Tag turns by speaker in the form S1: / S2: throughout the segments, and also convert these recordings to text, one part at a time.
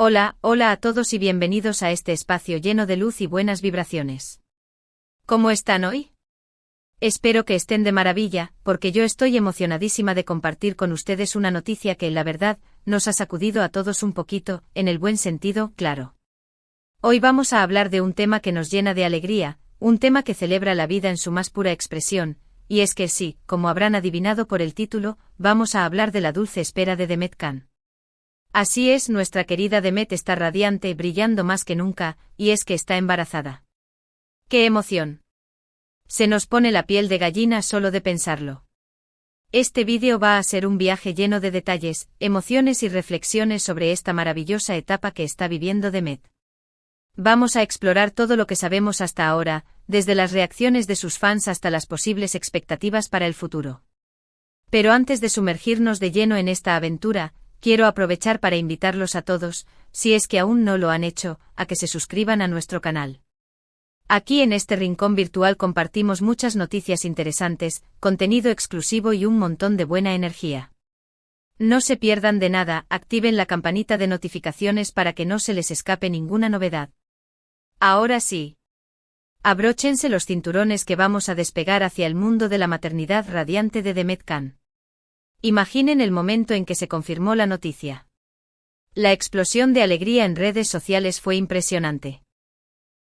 S1: Hola, hola a todos y bienvenidos a este espacio lleno de luz y buenas vibraciones. ¿Cómo están hoy? Espero que estén de maravilla, porque yo estoy emocionadísima de compartir con ustedes una noticia que, la verdad, nos ha sacudido a todos un poquito, en el buen sentido, claro. Hoy vamos a hablar de un tema que nos llena de alegría, un tema que celebra la vida en su más pura expresión, y es que sí, como habrán adivinado por el título, vamos a hablar de la dulce espera de Demet Khan. Así es, nuestra querida Demet está radiante, brillando más que nunca, y es que está embarazada. ¡Qué emoción! Se nos pone la piel de gallina solo de pensarlo. Este vídeo va a ser un viaje lleno de detalles, emociones y reflexiones sobre esta maravillosa etapa que está viviendo Demet. Vamos a explorar todo lo que sabemos hasta ahora, desde las reacciones de sus fans hasta las posibles expectativas para el futuro. Pero antes de sumergirnos de lleno en esta aventura, quiero aprovechar para invitarlos a todos, si es que aún no lo han hecho, a que se suscriban a nuestro canal. Aquí en este rincón virtual compartimos muchas noticias interesantes, contenido exclusivo y un montón de buena energía. No se pierdan de nada, activen la campanita de notificaciones para que no se les escape ninguna novedad. Ahora sí. Abróchense los cinturones que vamos a despegar hacia el mundo de la maternidad radiante de Demet Khan. Imaginen el momento en que se confirmó la noticia. La explosión de alegría en redes sociales fue impresionante.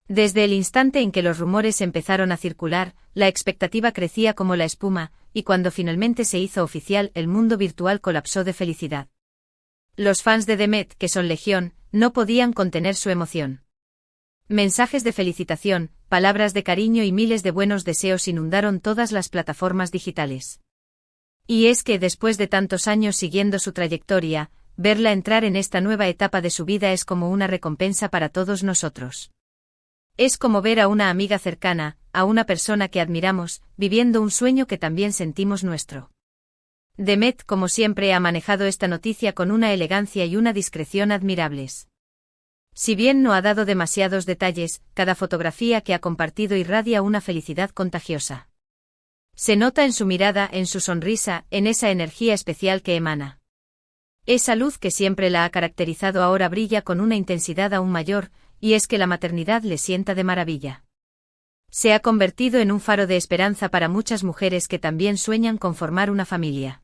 S1: Desde el instante en que los rumores empezaron a circular, la expectativa crecía como la espuma, y cuando finalmente se hizo oficial, el mundo virtual colapsó de felicidad. Los fans de Demet, que son legión, no podían contener su emoción. Mensajes de felicitación, palabras de cariño y miles de buenos deseos inundaron todas las plataformas digitales. Y es que después de tantos años siguiendo su trayectoria, verla entrar en esta nueva etapa de su vida es como una recompensa para todos nosotros. Es como ver a una amiga cercana, a una persona que admiramos, viviendo un sueño que también sentimos nuestro. Demet, como siempre, ha manejado esta noticia con una elegancia y una discreción admirables. Si bien no ha dado demasiados detalles, cada fotografía que ha compartido irradia una felicidad contagiosa. Se nota en su mirada, en su sonrisa, en esa energía especial que emana. Esa luz que siempre la ha caracterizado ahora brilla con una intensidad aún mayor, y es que la maternidad le sienta de maravilla. Se ha convertido en un faro de esperanza para muchas mujeres que también sueñan con formar una familia.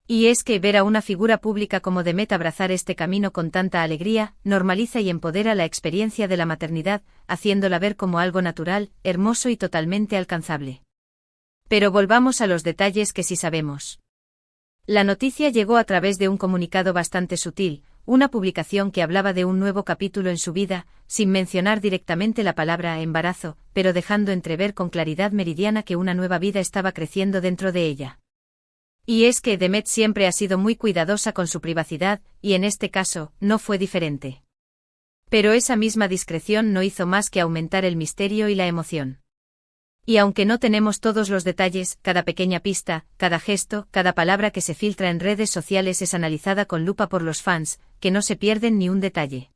S1: Y es que ver a una figura pública como Demet abrazar este camino con tanta alegría, normaliza y empodera la experiencia de la maternidad, haciéndola ver como algo natural, hermoso y totalmente alcanzable. Pero volvamos a los detalles que sí sabemos. La noticia llegó a través de un comunicado bastante sutil, una publicación que hablaba de un nuevo capítulo en su vida, sin mencionar directamente la palabra embarazo, pero dejando entrever con claridad meridiana que una nueva vida estaba creciendo dentro de ella. Y es que Demet siempre ha sido muy cuidadosa con su privacidad, y en este caso, no fue diferente. Pero esa misma discreción no hizo más que aumentar el misterio y la emoción. Y aunque no tenemos todos los detalles, cada pequeña pista, cada gesto, cada palabra que se filtra en redes sociales es analizada con lupa por los fans, que no se pierden ni un detalle.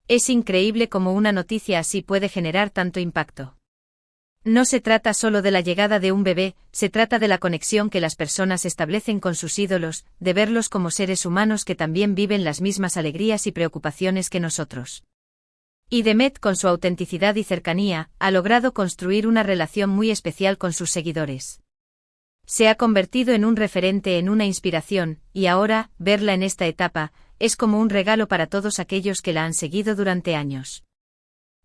S1: Es increíble cómo una noticia así puede generar tanto impacto. No se trata solo de la llegada de un bebé, se trata de la conexión que las personas establecen con sus ídolos, de verlos como seres humanos que también viven las mismas alegrías y preocupaciones que nosotros. Y Demet, con su autenticidad y cercanía, ha logrado construir una relación muy especial con sus seguidores. Se ha convertido en un referente, en una inspiración, y ahora, verla en esta etapa, es como un regalo para todos aquellos que la han seguido durante años.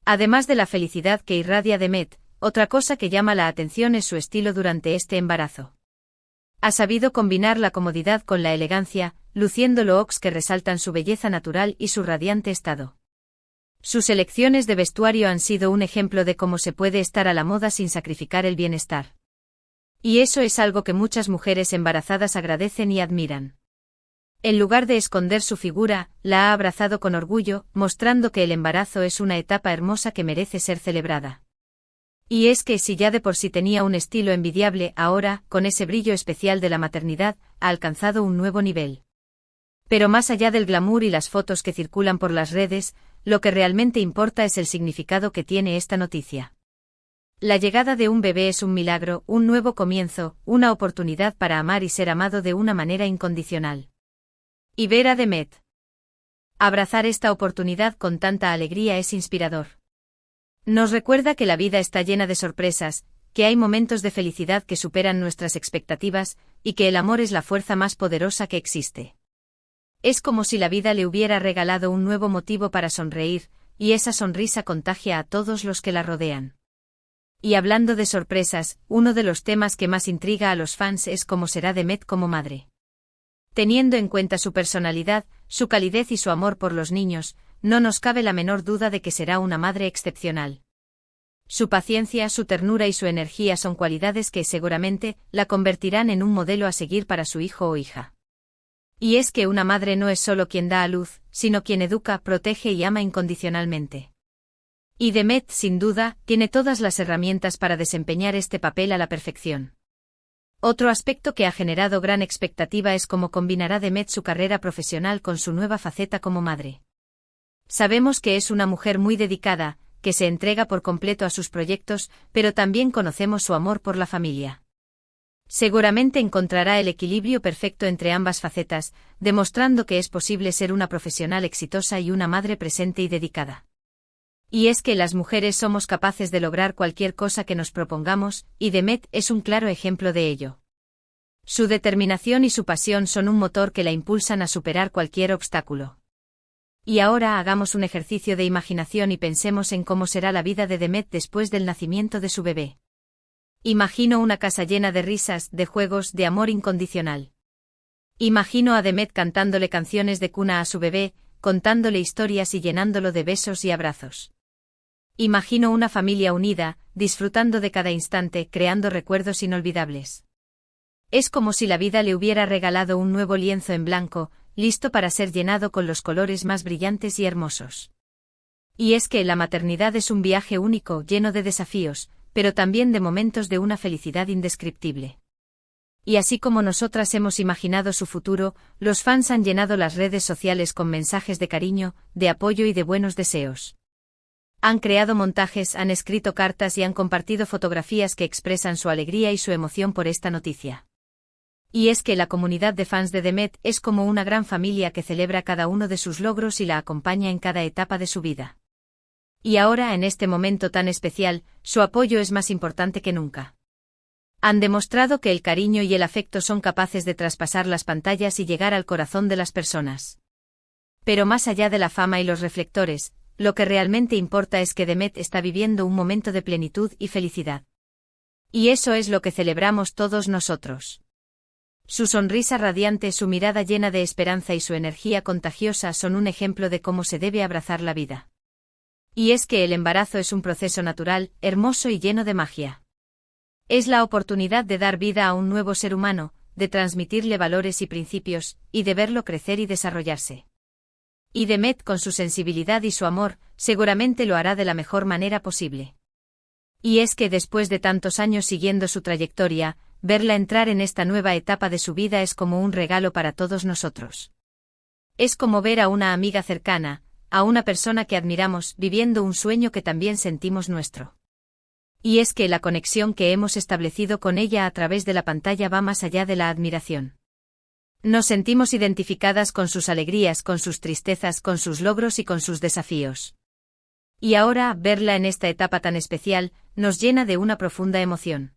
S1: Además de la felicidad que irradia Demet, otra cosa que llama la atención es su estilo durante este embarazo. Ha sabido combinar la comodidad con la elegancia, luciendo looks que resaltan su belleza natural y su radiante estado. Sus elecciones de vestuario han sido un ejemplo de cómo se puede estar a la moda sin sacrificar el bienestar. Y eso es algo que muchas mujeres embarazadas agradecen y admiran. En lugar de esconder su figura, la ha abrazado con orgullo, mostrando que el embarazo es una etapa hermosa que merece ser celebrada. Y es que si ya de por sí tenía un estilo envidiable, ahora, con ese brillo especial de la maternidad, ha alcanzado un nuevo nivel. Pero más allá del glamour y las fotos que circulan por las redes, lo que realmente importa es el significado que tiene esta noticia. La llegada de un bebé es un milagro, un nuevo comienzo, una oportunidad para amar y ser amado de una manera incondicional. Y ver a Demet Abrazar esta oportunidad con tanta alegría es inspirador. Nos recuerda que la vida está llena de sorpresas, que hay momentos de felicidad que superan nuestras expectativas, y que el amor es la fuerza más poderosa que existe. Es como si la vida le hubiera regalado un nuevo motivo para sonreír, y esa sonrisa contagia a todos los que la rodean. Y hablando de sorpresas, uno de los temas que más intriga a los fans es cómo será Demet como madre. Teniendo en cuenta su personalidad, su calidez y su amor por los niños, no nos cabe la menor duda de que será una madre excepcional. Su paciencia, su ternura y su energía son cualidades que seguramente la convertirán en un modelo a seguir para su hijo o hija. Y es que una madre no es solo quien da a luz, sino quien educa, protege y ama incondicionalmente. Y Demet, sin duda, tiene todas las herramientas para desempeñar este papel a la perfección. Otro aspecto que ha generado gran expectativa es cómo combinará Demet su carrera profesional con su nueva faceta como madre. Sabemos que es una mujer muy dedicada, que se entrega por completo a sus proyectos, pero también conocemos su amor por la familia. Seguramente encontrará el equilibrio perfecto entre ambas facetas, demostrando que es posible ser una profesional exitosa y una madre presente y dedicada. Y es que las mujeres somos capaces de lograr cualquier cosa que nos propongamos, y Demet es un claro ejemplo de ello. Su determinación y su pasión son un motor que la impulsan a superar cualquier obstáculo. Y ahora hagamos un ejercicio de imaginación y pensemos en cómo será la vida de Demet después del nacimiento de su bebé. Imagino una casa llena de risas, de juegos, de amor incondicional. Imagino a Demet cantándole canciones de cuna a su bebé, contándole historias y llenándolo de besos y abrazos. Imagino una familia unida, disfrutando de cada instante, creando recuerdos inolvidables. Es como si la vida le hubiera regalado un nuevo lienzo en blanco, listo para ser llenado con los colores más brillantes y hermosos. Y es que la maternidad es un viaje único, lleno de desafíos, pero también de momentos de una felicidad indescriptible. Y así como nosotras hemos imaginado su futuro, los fans han llenado las redes sociales con mensajes de cariño, de apoyo y de buenos deseos. Han creado montajes, han escrito cartas y han compartido fotografías que expresan su alegría y su emoción por esta noticia. Y es que la comunidad de fans de Demet es como una gran familia que celebra cada uno de sus logros y la acompaña en cada etapa de su vida. Y ahora, en este momento tan especial, su apoyo es más importante que nunca. Han demostrado que el cariño y el afecto son capaces de traspasar las pantallas y llegar al corazón de las personas. Pero más allá de la fama y los reflectores, lo que realmente importa es que Demet está viviendo un momento de plenitud y felicidad. Y eso es lo que celebramos todos nosotros. Su sonrisa radiante, su mirada llena de esperanza y su energía contagiosa son un ejemplo de cómo se debe abrazar la vida. Y es que el embarazo es un proceso natural, hermoso y lleno de magia. Es la oportunidad de dar vida a un nuevo ser humano, de transmitirle valores y principios, y de verlo crecer y desarrollarse. Y Demet, con su sensibilidad y su amor, seguramente lo hará de la mejor manera posible. Y es que después de tantos años siguiendo su trayectoria, verla entrar en esta nueva etapa de su vida es como un regalo para todos nosotros. Es como ver a una amiga cercana, a una persona que admiramos, viviendo un sueño que también sentimos nuestro. Y es que la conexión que hemos establecido con ella a través de la pantalla va más allá de la admiración. Nos sentimos identificadas con sus alegrías, con sus tristezas, con sus logros y con sus desafíos. Y ahora, verla en esta etapa tan especial, nos llena de una profunda emoción.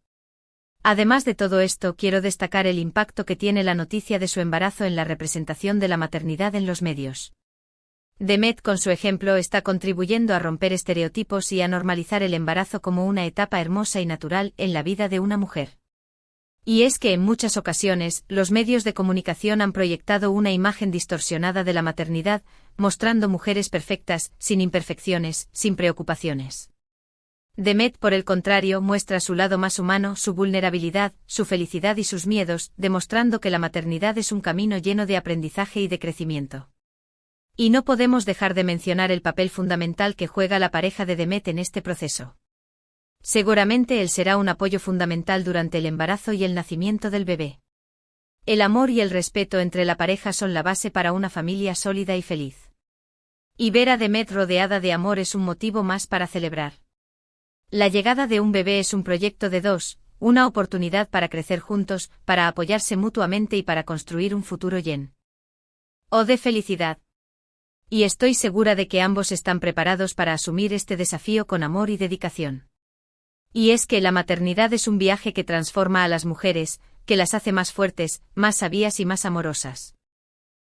S1: Además de todo esto, quiero destacar el impacto que tiene la noticia de su embarazo en la representación de la maternidad en los medios. Demet, con su ejemplo, está contribuyendo a romper estereotipos y a normalizar el embarazo como una etapa hermosa y natural en la vida de una mujer. Y es que en muchas ocasiones, los medios de comunicación han proyectado una imagen distorsionada de la maternidad, mostrando mujeres perfectas, sin imperfecciones, sin preocupaciones. Demet, por el contrario, muestra su lado más humano, su vulnerabilidad, su felicidad y sus miedos, demostrando que la maternidad es un camino lleno de aprendizaje y de crecimiento. Y no podemos dejar de mencionar el papel fundamental que juega la pareja de Demet en este proceso. Seguramente él será un apoyo fundamental durante el embarazo y el nacimiento del bebé. El amor y el respeto entre la pareja son la base para una familia sólida y feliz. Y ver a Demet rodeada de amor es un motivo más para celebrar. La llegada de un bebé es un proyecto de dos, una oportunidad para crecer juntos, para apoyarse mutuamente y para construir un futuro lleno de felicidad. Y estoy segura de que ambos están preparados para asumir este desafío con amor y dedicación. Y es que la maternidad es un viaje que transforma a las mujeres, que las hace más fuertes, más sabias y más amorosas.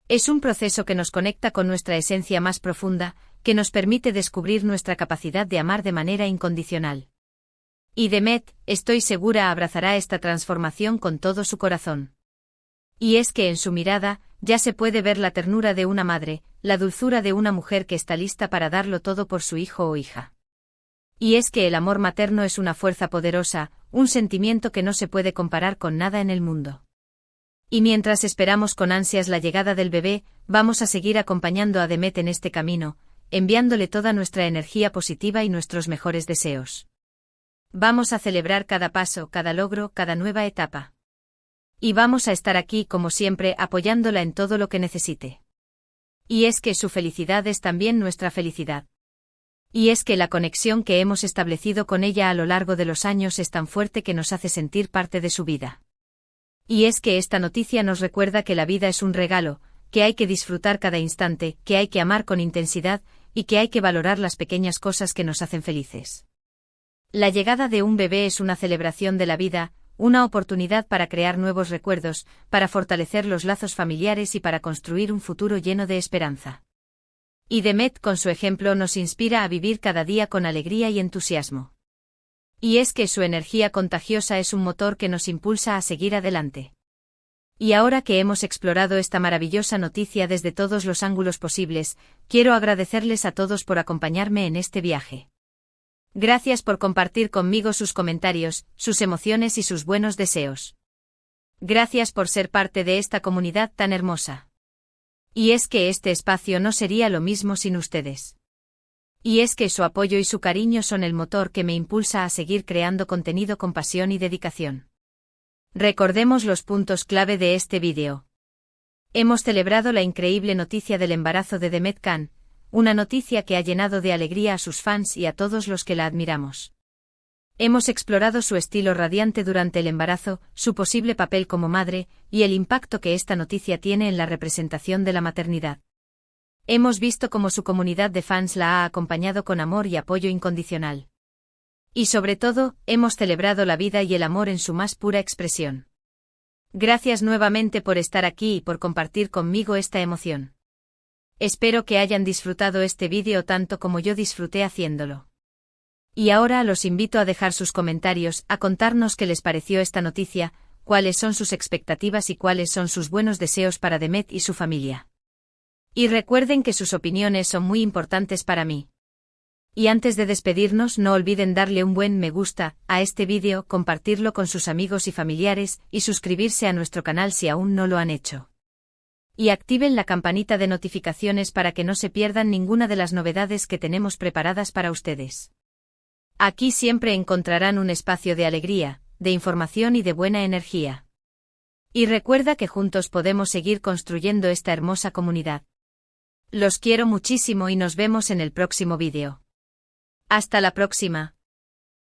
S1: Es un proceso que nos conecta con nuestra esencia más profunda, que nos permite descubrir nuestra capacidad de amar de manera incondicional. Y Demet, estoy segura, abrazará esta transformación con todo su corazón. Y es que en su mirada, ya se puede ver la ternura de una madre, la dulzura de una mujer que está lista para darlo todo por su hijo o hija. Y es que el amor materno es una fuerza poderosa, un sentimiento que no se puede comparar con nada en el mundo. Y mientras esperamos con ansias la llegada del bebé, vamos a seguir acompañando a Demet en este camino, enviándole toda nuestra energía positiva y nuestros mejores deseos. Vamos a celebrar cada paso, cada logro, cada nueva etapa. Y vamos a estar aquí, como siempre, apoyándola en todo lo que necesite. Y es que su felicidad es también nuestra felicidad. Y es que la conexión que hemos establecido con ella a lo largo de los años es tan fuerte que nos hace sentir parte de su vida. Y es que esta noticia nos recuerda que la vida es un regalo, que hay que disfrutar cada instante, que hay que amar con intensidad, y que hay que valorar las pequeñas cosas que nos hacen felices. La llegada de un bebé es una celebración de la vida, una oportunidad para crear nuevos recuerdos, para fortalecer los lazos familiares y para construir un futuro lleno de esperanza. Y Demet con su ejemplo nos inspira a vivir cada día con alegría y entusiasmo. Y es que su energía contagiosa es un motor que nos impulsa a seguir adelante. Y ahora que hemos explorado esta maravillosa noticia desde todos los ángulos posibles, quiero agradecerles a todos por acompañarme en este viaje. Gracias por compartir conmigo sus comentarios, sus emociones y sus buenos deseos. Gracias por ser parte de esta comunidad tan hermosa. Y es que este espacio no sería lo mismo sin ustedes. Y es que su apoyo y su cariño son el motor que me impulsa a seguir creando contenido con pasión y dedicación. Recordemos los puntos clave de este vídeo. Hemos celebrado la increíble noticia del embarazo de Demet Khan, una noticia que ha llenado de alegría a sus fans y a todos los que la admiramos. Hemos explorado su estilo radiante durante el embarazo, su posible papel como madre, y el impacto que esta noticia tiene en la representación de la maternidad. Hemos visto cómo su comunidad de fans la ha acompañado con amor y apoyo incondicional. Y sobre todo, hemos celebrado la vida y el amor en su más pura expresión. Gracias nuevamente por estar aquí y por compartir conmigo esta emoción. Espero que hayan disfrutado este vídeo tanto como yo disfruté haciéndolo. Y ahora los invito a dejar sus comentarios, a contarnos qué les pareció esta noticia, cuáles son sus expectativas y cuáles son sus buenos deseos para Demet y su familia. Y recuerden que sus opiniones son muy importantes para mí. Y antes de despedirnos, no olviden darle un buen me gusta a este vídeo, compartirlo con sus amigos y familiares, y suscribirse a nuestro canal si aún no lo han hecho. Y activen la campanita de notificaciones para que no se pierdan ninguna de las novedades que tenemos preparadas para ustedes. Aquí siempre encontrarán un espacio de alegría, de información y de buena energía. Y recuerda que juntos podemos seguir construyendo esta hermosa comunidad. Los quiero muchísimo y nos vemos en el próximo vídeo. Hasta la próxima.